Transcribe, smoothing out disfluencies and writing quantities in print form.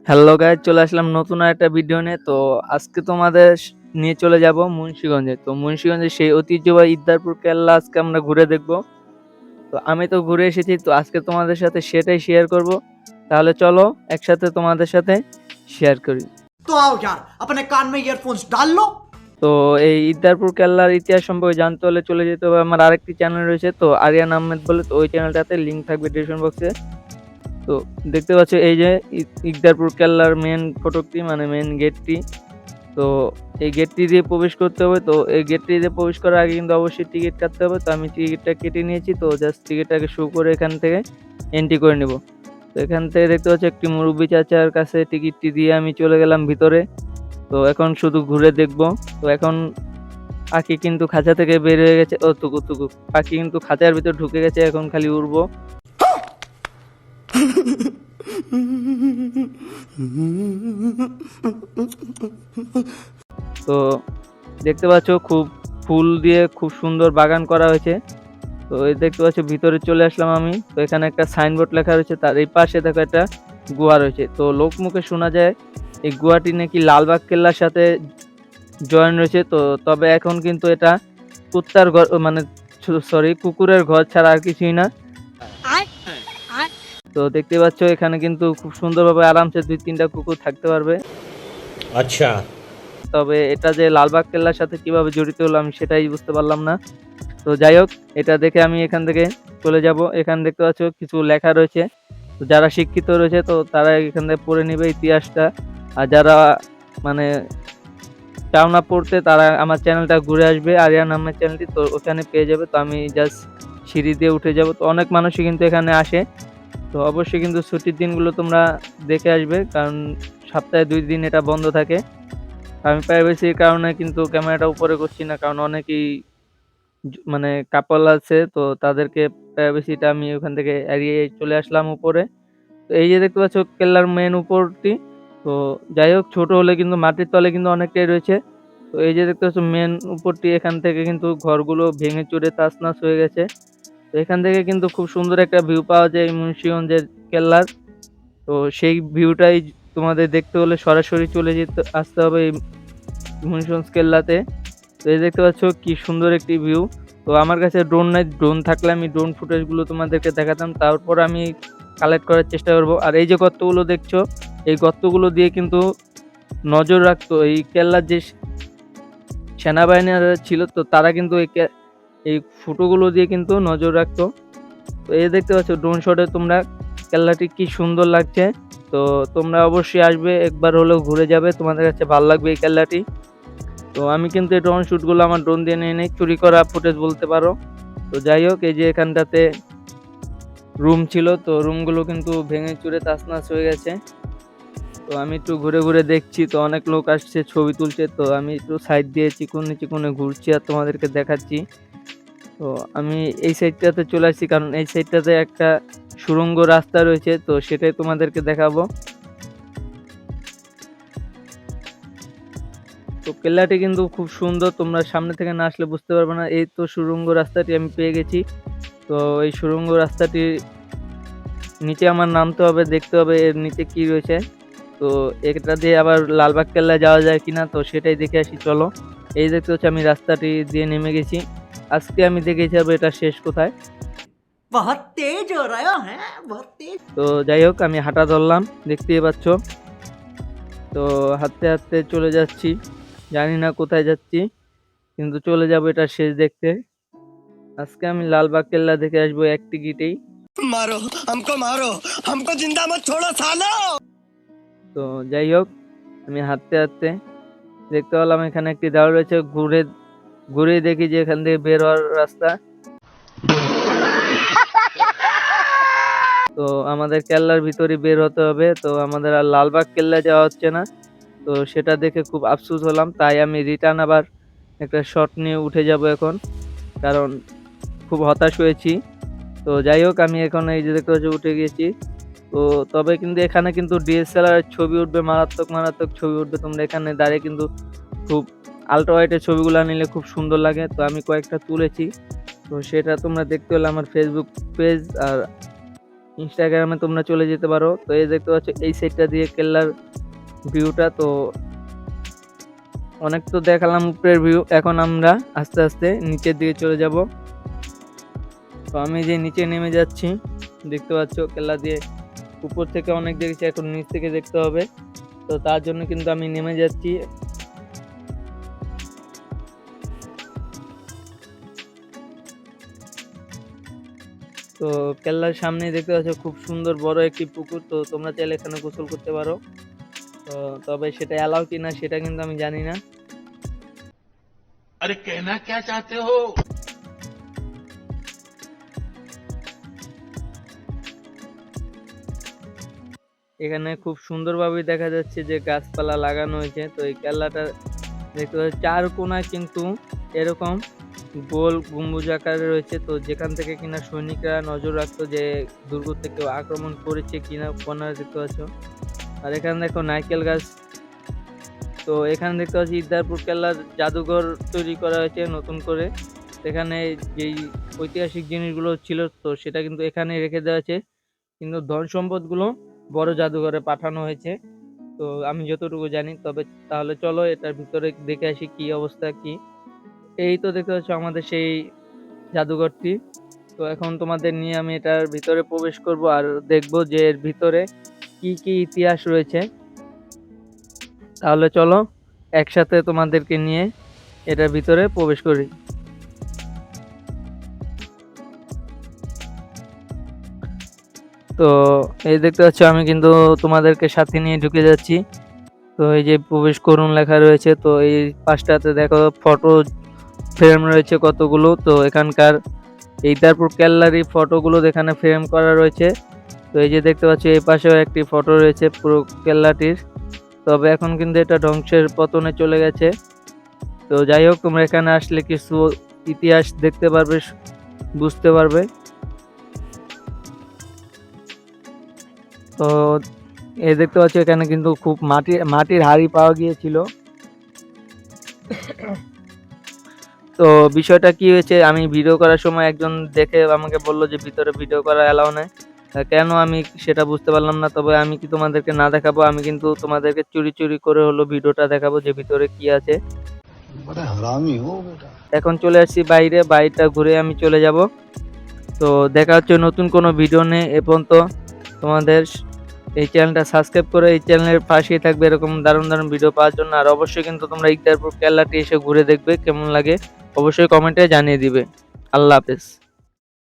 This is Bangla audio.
হ্যালো গাইস, চলে আসলাম নতুন আরেকটা ভিডিও নিয়ে। তো আজকে তোমাদের নিয়ে চলে যাব মুন্সিগঞ্জে। তো মুন্সিগঞ্জের সেই ঐতিহ্যবাহী ইদ্দারপুর কেল্লা আজকে আমরা ঘুরে দেখব। তো আমি তো ঘুরে এসেছি, তো আজকে তোমাদের সাথে সেটাই শেয়ার করব। তাহলে চলো একসাথে তোমাদের সাথে শেয়ার করি। तो आओ यार अपने कान में ईयरफोन्स डाल लो। তো এই ইদ্দারপুর কেল্লার ইতিহাস সম্পর্কে জানতে হলে চলে যেতে হবে আমার আরেকটি চ্যানেল রয়েছে, তো আরিয়ান আহমেদ বলে। তো ওই চ্যানেলটাতে লিঙ্ক থাকবে ডেসক্রিপশন বক্সে। তো দেখতে পাচ্ছ এই যে ইদ্দারপুর কেল্লার মেন ফটকটি, মানে মেন গেটটি। তো এই গেটটি দিয়ে প্রবেশ করতে হবে। তো এই গেটটি দিয়ে প্রবেশ করার আগে কিন্তু অবশ্যই টিকিট কাটতে হবে। তো আমি টিকিটটা কেটে নিয়েছি। তো জাস্ট টিকিটটাকে শো করে এখান থেকে এন্ট্রি করে নিব। তো এখান থেকে দেখতে পাচ্ছি একটি মুরব্বি চাচার কাছে টিকিটটি দিয়ে আমি চলে গেলাম ভিতরে। তো এখন শুধু ঘুরে দেখব। তো এখন পাখি কিন্তু খাঁচা থেকে বের হয়ে গেছে। ও তুকু তুকু পাখি কিন্তু খাঁচার ভিতর ঢুকে গেছে, এখন খালি উড়বো। তো দেখতে পাচ্ছ খুব ফুল দিয়ে খুব সুন্দর বাগান করা হয়েছে। তো এই দেখতে পাচ্ছ ভিতরে চলে আসলাম আমি। তো এখানে একটা সাইনবোর্ড লেখা রয়েছে, তার এই পাশে দেখো একটা গুহা রয়েছে। তো লোকমুখে শোনা যায় এই গুহাটি নাকি লালবাগ কেল্লার সাথে জয়েন রয়েছে। তো তবে এখন কিন্তু এটা কুত্তার ঘর, মানে সরি কুকুরের ঘর ছাড়া আর কিছুই না। তো দেখতে পাচ্ছ এখানে কিন্তু খুব সুন্দরভাবে আরামসে 2-3টা কুকুর থাকতে পারবে। अच्छा। তবে এটা যে লালবাগ কেল্লার সাথে কিভাবে জড়িত হলো আমি সেটাই বুঝতে পারলাম না। তো যাই হোক, এটা দেখে আমি এখান থেকে চলে যাব। এখানে দেখতে পাচ্ছ কিছু লেখা রয়েছে। তো যারা শিক্ষিত রয়েছে তো তারা এখান থেকে পড়ে নেবে ইতিহাসটা। আর যারা মানে চাও না পড়তে তারা আমার চ্যানেলটা ঘুরে আসবে, আরিয়ান আহমেদ চ্যানেলটি, তো ওখানে পেয়ে যাবে। তো আমি জাস্ট সিঁড়ি দিয়ে উঠে যাব। তো অনেক মানুষই কিন্তু এখানে আসে। তো অবশ্যই কিন্তু ছুটির দিনগুলো তোমরা দেখে আসবে, কারণ সপ্তাহে 2 দিন এটা বন্ধ থাকে। আমি প্রাইভেসির কারণে কিন্তু ক্যামেরাটা উপরে করছি না, কারণ অনেকেই মানে কাপল আছে, তো তাদেরকে প্রাইভেসিটা আমি ওখান থেকে এড়িয়ে চলে আসলাম উপরে। তো এই যে দেখতে পাচ্ছ কেল্লার মেন উপরটি। তো যাই হোক, ছোট হলে কিন্তু মাটির তলে কিন্তু অনেকটাই রয়েছে। তো এই যে দেখতে পাচ্ছ মেন উপরটি, এখান থেকে কিন্তু ঘরগুলো ভেঙে চুরে তাছনাছ হয়ে গেছে। তো এখান থেকে কিন্তু খুব সুন্দর একটা ভিউ পাওয়া যায় এই মুন্সিগঞ্জের কেল্লার। তো সেই ভিউটাই তোমাদের দেখতে হলে সরাসরি চলে আসতে হবে এই মুন্সিগঞ্জ কেল্লাতে। তো এই দেখতে পাচ্ছ কি সুন্দর একটি ভিউ। তো আমার কাছে ড্রোন নাই, ড্রোন থাকলে আমি ড্রোন ফুটেজগুলো তোমাদেরকে দেখাতাম। তারপর আমি কালেক্ট করার চেষ্টা করব। আর এই যে গর্তগুলো দেখছো, এই গর্তগুলো দিয়ে কিন্তু নজর রাখতো এই কেল্লার যে সেনাবাহিনীরা ছিল, তো তারা কিন্তু এই ফুটোগুলো দিয়ে কিন্তু নজর রাখতো। তো এই দেখতে পাচ্ছ ড্রোন শটে তোমরা কেল্লাটি কি সুন্দর লাগছে। তো তোমরা অবশ্যই আসবে, একবার হলেও ঘুরে যাবে, তোমাদের কাছে ভালো লাগবে এই কেল্লাটি। তো আমি কিন্তু এই ড্রোন শুটগুলো আমার ড্রোন দিয়ে নিয়ে নেই, চুরি করা ফুটেজ বলতে পারো। তো যাই হোক, এই যে এখানটাতে রুম ছিল, তো রুমগুলো কিন্তু ভেঙে চুরে তাছনাছ হয়ে গেছে। তো আমি একটু ঘুরে ঘুরে দেখছি, তো অনেক লোক আসছে ছবি তুলছে। তো আমি একটু সাইড দিয়ে চিকুনে চিকুনে ঘুরছি আর তোমাদেরকে দেখাচ্ছি। তো আমি এই সাইডটাতে চলে আসছি, কারণ এই সাইডটাতে একটা সুড়ঙ্গ রাস্তা রয়েছে, তো সেটাই তোমাদেরকে দেখাবো। তো কেল্লাটি কিন্তু খুব সুন্দর, তোমরা সামনে থেকে না আসলে বুঝতে পারবে না। এই তো সুড়ঙ্গ রাস্তাটি আমি পেয়ে গেছি। তো এই সুড়ঙ্গ রাস্তাটি নিচে আমার নামতে হবে, দেখতে হবে এর নিচে কি রয়েছে। তো এটা দিয়ে আবার লালবাগ কেল্লায় যাওয়া যায় কিনা, তো সেটাই দেখে আসি চলো। এই দেখতে হচ্ছে আমি রাস্তাটি দিয়ে নেমে গেছি। আজকে আমি দেখে যাবো এটা শেষ কোথায়। बहुत तेज हो रहा है बहुत तेज। তো যাই হোক, আমি হাঁটা ধরলাম, দেখতেই পাচ্ছ। তো হাঁটতে হাঁটতে চলে যাচ্ছি, জানি না কোথায় যাচ্ছি, কিন্তু চলে যাব এটা শেষ দেখতে। আজকে আমি লালবাগ কেল্লা দেখে আসবো এক টিকিটেই। मारो हमको जिंदा मत छोड़ो सालो। তো যাই হোক, আমি হাঁটতে হাঁটতে দেখতে পেলাম এখানে একটি দেওয়াল রয়েছে। ঘুরে ঘুরে দেখি যে এখান থেকে বের হওয়ার রাস্তা। তো আমাদের কেল্লার ভিতরে বের হতে হবে। তো আমাদের আর লালবাগ কেল্লা যাওয়া হচ্ছে না। তো সেটা দেখে খুব আফসোস হলাম, তাই আমি রিটার্ন আবার একটা শট নিয়ে উঠে যাব এখন, কারণ খুব হতাশ হয়েছি। তো যাই হোক, আমি এখন এই যে দেখতে পাচ্ছি উঠে গেছি। তো তবে কিন্তু এখানে কিন্তু ডিএসএলআর ছবি উঠবে, মারাত্মক মারাত্মক ছবি উঠবে। তোমরা এখানে দাঁড়িয়ে কিন্তু খুব আলট্রা ওয়াইডের ছবিগুলো নিলে খুব সুন্দর লাগে। তো আমি কয়েকটা তুলেছি। তো সেটা তোমরা দেখতে হলে আমার ফেসবুক পেজ আর ইনস্টাগ্রামে তোমরা চলে যেতে পারো। তো এই দেখতে পাচ্ছ এই সাইডটা দিয়ে কেল্লার ভিউটা। তো অনেক তো দেখালাম উপরের ভিউ, এখন আমরা আস্তে আস্তে নিচের দিকে চলে যাব। তো আমি যে নিচে নেমে যাচ্ছি, দেখতে পাচ্ছ কেল্লা দিয়ে উপর থেকে অনেক দেখেছি, এখন নিচ থেকে দেখতে হবে। তো তার জন্য কিন্তু আমি নেমে যাচ্ছি। তো কেল্লার সামনে দেখতে পাচ্ছ খুব সুন্দর বড় একটি পুকুর। তো তোমরা চাইলে এখানে গোসল করতে পারো। তো তবে সেটা অ্যালাউ কিনা সেটা কিন্তু আমি জানি না। अरे कहना क्या चाहते हो? এখানে খুব সুন্দরভাবে দেখা যাচ্ছে যে গাছপালা লাগানো হয়েছে। তো এই কেল্লাটা দেখতে পাচ্ছি চার কোনায় কিন্তু এরকম গোল গম্বুজ আকারে রয়েছে। তো যেখান থেকে কিনা সৈনিকরা নজর রাখতো যে দুর্গ থেকে কেউ আক্রমণ করেছে কিনা, কোনায় দেখতে পাচ্ছ। আর এখানে দেখো নারকেল গাছ। তো এখানে দেখতে পাচ্ছি ইদারপুর কেল্লার জাদুঘর তৈরি করা হয়েছে নতুন করে। এখানে যেই ঐতিহাসিক জিনিসগুলো ছিল তো সেটা কিন্তু এখানে রেখে দেওয়া আছে, কিন্তু ধন সম্পদগুলো বড় জাদুঘরে পাঠানো হয়েছে। তো আমি যতটুকু জানি, তবে তাহলে চলো এটার ভিতরে দেখে আসি কি অবস্থা কি। এই তো দেখতে পাচ্ছ আমাদের সেই জাদুঘরটি। তো এখন তোমাদের নিয়ে আমি এটার ভিতরে প্রবেশ করব আর দেখব যে এর ভিতরে কি কি ইতিহাস রয়েছে। তাহলে চলো একসাথে তোমাদেরকে নিয়ে এটার ভিতরে প্রবেশ করি। তো এই দেখতে পাচ্ছ আমি কিন্তু তোমাদেরকে সাথে নিয়ে ঢুকে যাচ্ছি। তো এই যে প্রবেশ করুন লেখা রয়েছে। তো এই পাশটাতে দেখো ফটো ফ্রেম রয়েছে কতগুলো। তো এখানকার এই তারপর কেল্লারি ফটোগুলো এখানে ফ্রেম করা রয়েছে। তো এই যে দেখতে পাচ্ছ এই পাশেও একটি ফটো রয়েছে পুরো কেল্লাটির। তবে এখন কিন্তু এটা ধ্বংসের পতনে চলে গেছে। তো যাই হোক, তোমরা এখানে আসলে কিছু ইতিহাস দেখতে পারবে, বুঝতে পারবে। তো এই দেখতে পাচ্ছ এখানে কিন্তু খুব মাটির হাড়ি পাওয়া গিয়েছিল। তো বিষয়টা কি হয়েছে, আমি ভিডিও করার সময় একজন দেখে আমাকে বললো যে ভিতরে ভিডিও করা অ্যালাউ নাই। কেন আমি সেটা বুঝতে পারলাম না। তবে আমি কি তোমাদেরকে না দেখাবো, আমি কিন্তু তোমাদেরকে চুরি চুরি করে হলো ভিডিওটা দেখাবো যে ভিতরে কি আছে। এখন চলে আসছি বাইরে, বাড়িটা ঘুরে আমি চলে যাব। তো দেখা হচ্ছে নতুন কোনো ভিডিও নিয়ে। এ পর্যন্ত তোমাদের এই চ্যানেলটা সাবস্ক্রাইব করে এই চ্যানেলের পাশেই থাকবে এরকম দারুণ দারুণ ভিডিও পাওয়ার জন্য। আর অবশ্যই কিন্তু তোমরা ইকদারপুর কেল্লাটি এসে ঘুরে দেখবে, কেমন লাগে অবশ্যই কমেন্টে জানিয়ে দিবে। আল্লাহ হাফেজ।